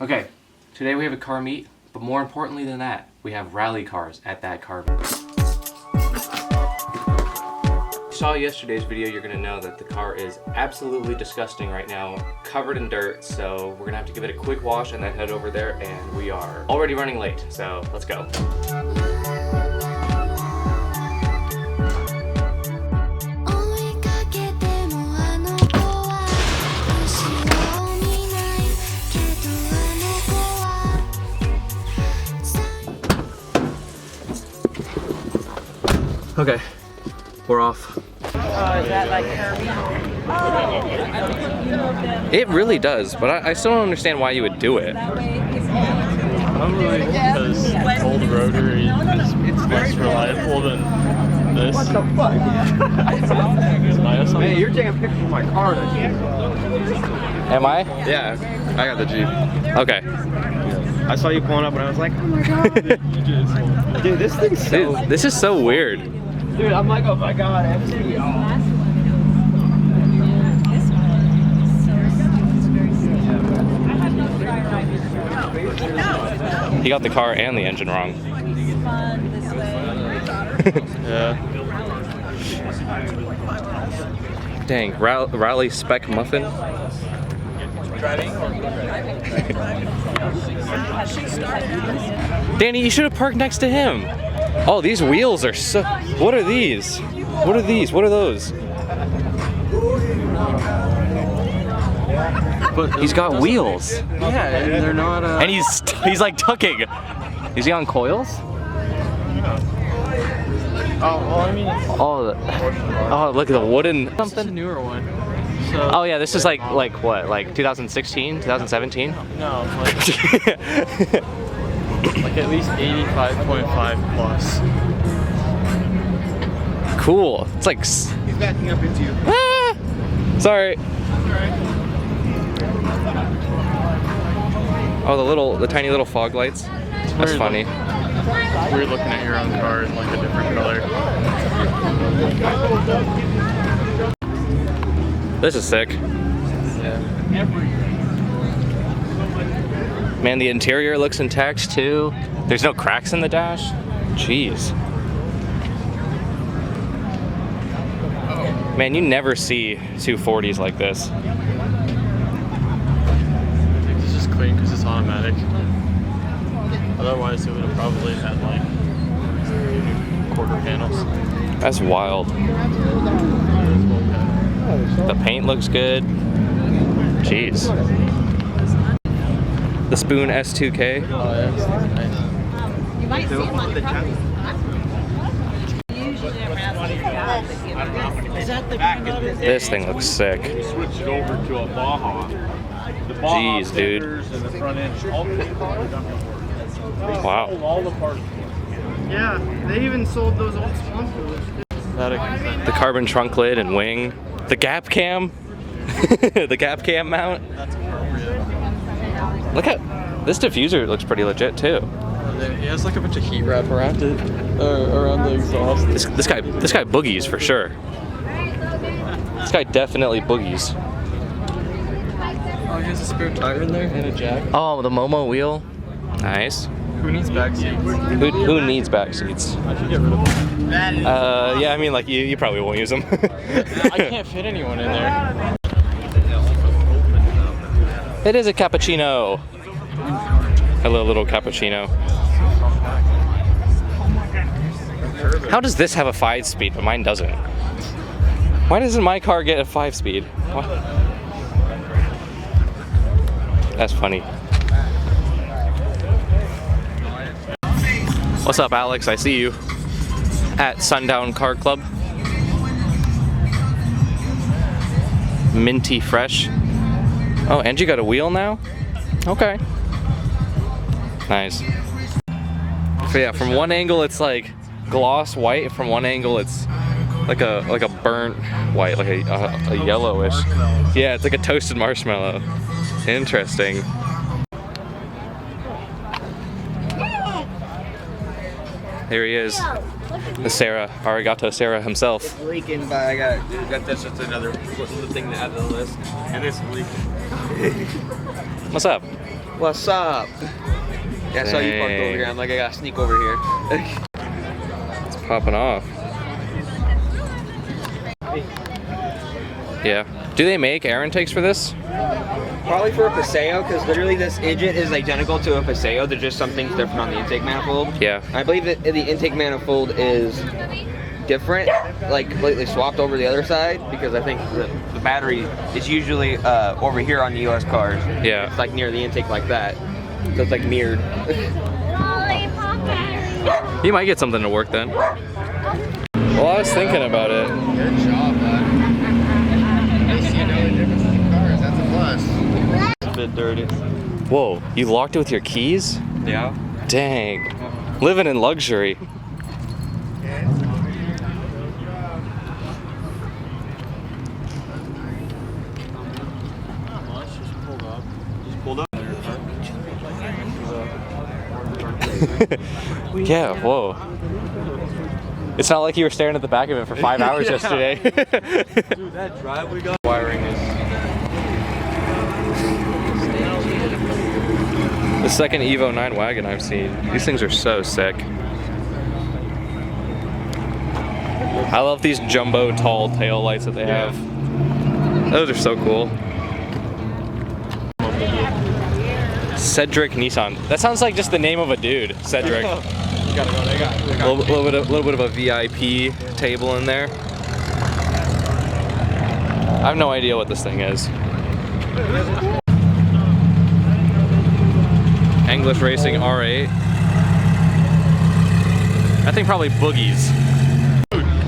Okay, today we have a car meet, but more importantly than that, we have rally cars at that car meet. If you saw yesterday's video, you're gonna know that the car is absolutely disgusting right now, covered in dirt, so we're gonna have to give it a quick wash and then head over there, and we are already running late, so let's go. Okay, we're off. Is that like Kirby? It really does, but I still don't understand why you would do it. Probably because old rotary is less reliable than this. What the fuck? Hey, you're taking pictures of my car. Am I? Yeah, I got the Jeep. Okay. I saw you pulling up and I was like, oh my god. Dude, this thing's so... Dude, this is so weird. Dude, I'm like, oh my god, FTO. He got the car and the engine wrong. Yeah. Dang, rally spec muffin. Danny, you should have parked next to him. Oh, these wheels are so... What are these? What are these? What are those? But He's got wheels. yeah, and they're not, And he's like tucking. Is he on coils? Oh, well, I mean, it's Oh, look at the wooden a something. newer one. So, Oh yeah, this is like what? Like 2016, 2017? no, like at least 85.5 plus. Cool. It's like He's backing up into you. ah! Sorry. Oh, the tiny little fog lights. That's weird funny. Weird looking at your own car in like a different color. This is sick. Yeah. Man, the interior looks intact too. There's no cracks in the dash. Jeez. Man, you never see 240s like this. I think it's just clean because it's automatic. Otherwise, it would have probably had like quarter panels. That's wild. The paint looks good. Jeez. The Spoon S2K. Oh yeah, it's nice. You might see him on the property. Is that the granddaughter? This thing looks sick. We switched it over to a Baja. The Baja Jeez, dude. fenders and the front end, all the cars. Wow. All the parts. Yeah, they even sold those old swamp coolers. The carbon trunk lid and wing. The gap cam. The gap cam mount. That's appropriate. Look at this diffuser. Looks pretty legit too. He has like a bunch of heat wrap around it, around the exhaust. This guy boogies for sure. This guy definitely boogies. Oh, he has a spare tire in there and a jack. Oh, the Momo wheel. Nice. Who needs back seats? Who needs back seats? I should get rid of them. Yeah, I mean, like you probably won't use them. I can't fit anyone in there. It is a cappuccino. Hello, little cappuccino. How does this have a 5-speed, but mine doesn't? Why doesn't my car get a 5-speed? That's funny. What's up, Alex? I see you at Sundown Car Club. Minty fresh. Oh, and you got a wheel now? Okay. Nice. So yeah, from one angle it's like gloss white. From one angle it's like a burnt white, like a yellowish. Yeah, it's like a toasted marshmallow. Interesting. Here he is, the Sarah, Arigato Sarah himself. It's leaking, but I got this. It's another thing to add to the list, and it's leaking. What's up? What's up? Yeah, I saw you parked over here. I'm like, I gotta sneak over here. It's popping off. Yeah. Do they make air intakes for this? Probably for a Paseo, because literally this engine is identical to a Paseo. There's just some things different on the intake manifold. Yeah. I believe that the intake manifold is different, like completely swapped over the other side, because I think the battery is usually over here on the US cars. Yeah. It's like near the intake like that. So it's like mirrored. You might get something to work then. Well, I was thinking about it. Good job, bud. At least you know the difference between cars. That's a plus. It's a bit dirty. Whoa, you locked it with your keys? Yeah. Dang. Living in luxury. Yeah, whoa. It's not like you were staring at the back of it for 5 hours yesterday. Dude, that drive we got. Wiring is. The second Evo 9 wagon I've seen. These things are so sick. I love these jumbo tall tail lights that they have. Those are so cool. Cedric Nissan. That sounds like just the name of a dude. Cedric. A little bit of a VIP table in there. I have no idea what this thing is. English Racing R8. I think probably boogies.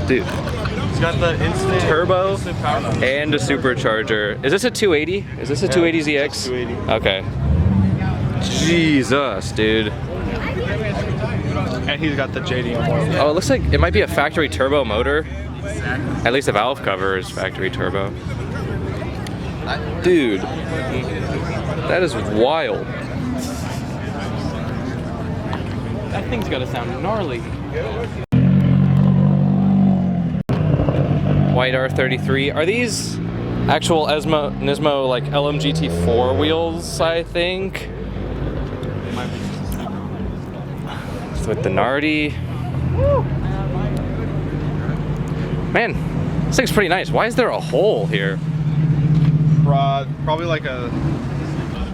Dude. It's got the instant Turbo instant power. and a supercharger. Is this a 280? Is this a 280ZX? 280. Okay. Jesus, dude. And he's got the JDM one. Oh, it looks like it might be a factory turbo motor. At least the valve cover is factory turbo. Dude, that is wild. That thing's gotta sound gnarly. White R33. Are these actual Nismo like LMGT4 wheels, I think? With the Nardi. Man, this thing's pretty nice. Why is there a hole here? Probably like a.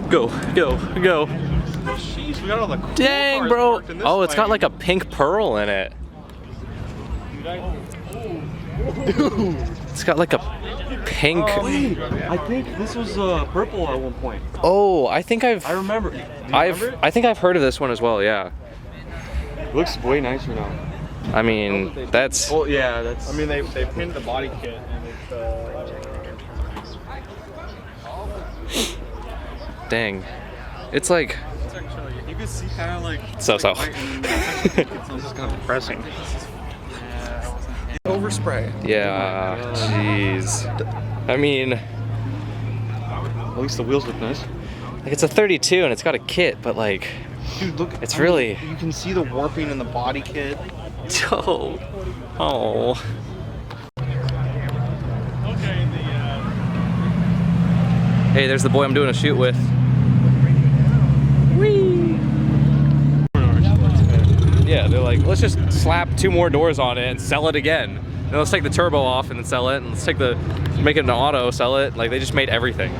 Go. Jeez, we got all the cool Dang, cars bro. parked in this Oh, it's got lane. like a pink pearl in it. Dude. It's got like a pink. Wait, I think this was purple at one point. Oh, I think I've. I remember. Do you remember it? I think I've heard of this one as well. Yeah. It looks way nicer now. I mean, that's. Well, yeah, that's. I mean, they pinned the body kit and it's Dang. It's like. It's actually, you can see kind of like. So. This is kind of depressing. Overspray. Yeah. Jeez. I mean, At least the wheels look nice. like it's a 32 and it's got a kit, but like. Dude, look. It's really. You can see the warping in the body kit. Oh. Oh. Hey, there's the boy I'm doing a shoot with. Whee! Yeah, they're like, let's just slap 2 more doors on it and sell it again. And let's take the turbo off and then sell it, and let's take make it an auto, sell it. Like they just made everything.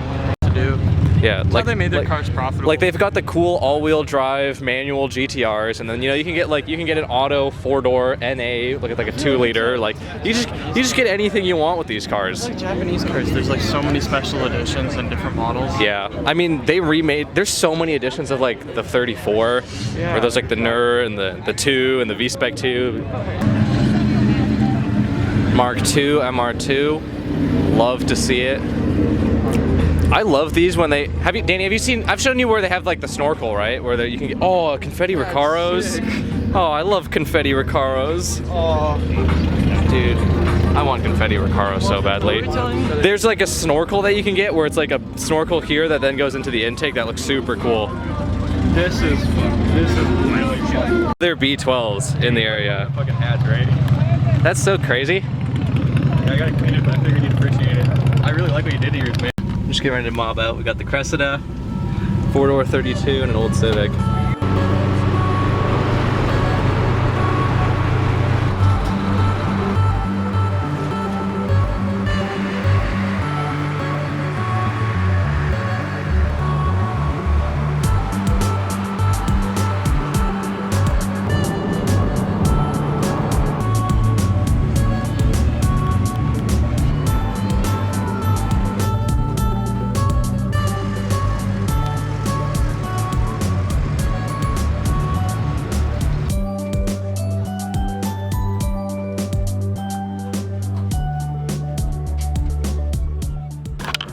To do. Yeah, That's like how they made their like- cars profitable. Like they've got the cool all-wheel drive manual GTRs, and then you know you can get an auto 4-door NA, like a 2-liter. Like you just get anything you want with these cars. like Japanese cars, there's like so many special editions and different models. Yeah, I mean they remade. There's so many editions of like the 34, where there's like the NUR and the 2 and the V-Spec 2. Mark II, MR2. Love to see it. I love these when they have you, Danny. Have you seen? I've shown you where they have like the snorkel, right? Where you can get confetti Recaros. Oh, I love confetti Recaros. Oh. Dude, I want confetti Recaro so badly. There's like a snorkel that you can get where it's like a snorkel here that then goes into the intake. That looks super cool. This is really fun. They're B12s in the area. Fucking hat, right? That's so crazy. Yeah, I gotta clean it, but I figured you'd appreciate it. I really like what you did to yours, man. Just getting ready to mob out. We got the Cressida, 4-door 32 and an old Civic.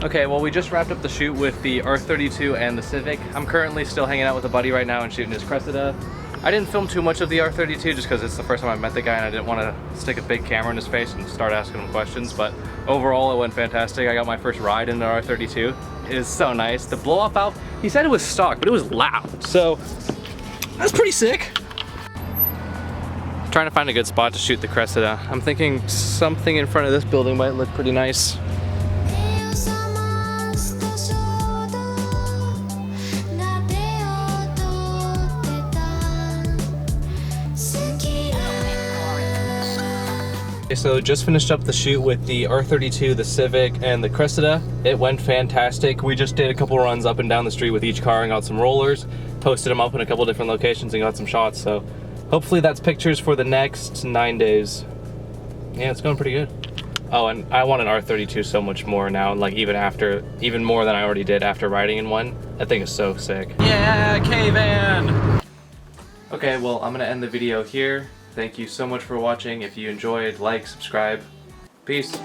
Okay, well we just wrapped up the shoot with the R32 and the Civic. I'm currently still hanging out with a buddy right now and shooting his Cressida. I didn't film too much of the R32 just because it's the first time I met the guy and I didn't want to stick a big camera in his face and start asking him questions, but overall it went fantastic. I got my first ride in the R32. It is so nice. The blow-off valve, he said it was stock, but it was loud, so that's pretty sick. Trying to find a good spot to shoot the Cressida. I'm thinking something in front of this building might look pretty nice. Okay, so just finished up the shoot with the R32, the Civic, and the Cressida. It went fantastic. We just did a couple runs up and down the street with each car and got some rollers, posted them up in a couple different locations and got some shots. So hopefully that's pictures for the next 9 days. Yeah, it's going pretty good. Oh, and I want an R32 so much more now, like even more than I already did after riding in one. That thing is so sick. Yeah, K-Van! Okay, well, I'm gonna end the video here. Thank you so much for watching. If you enjoyed, like, subscribe. Peace.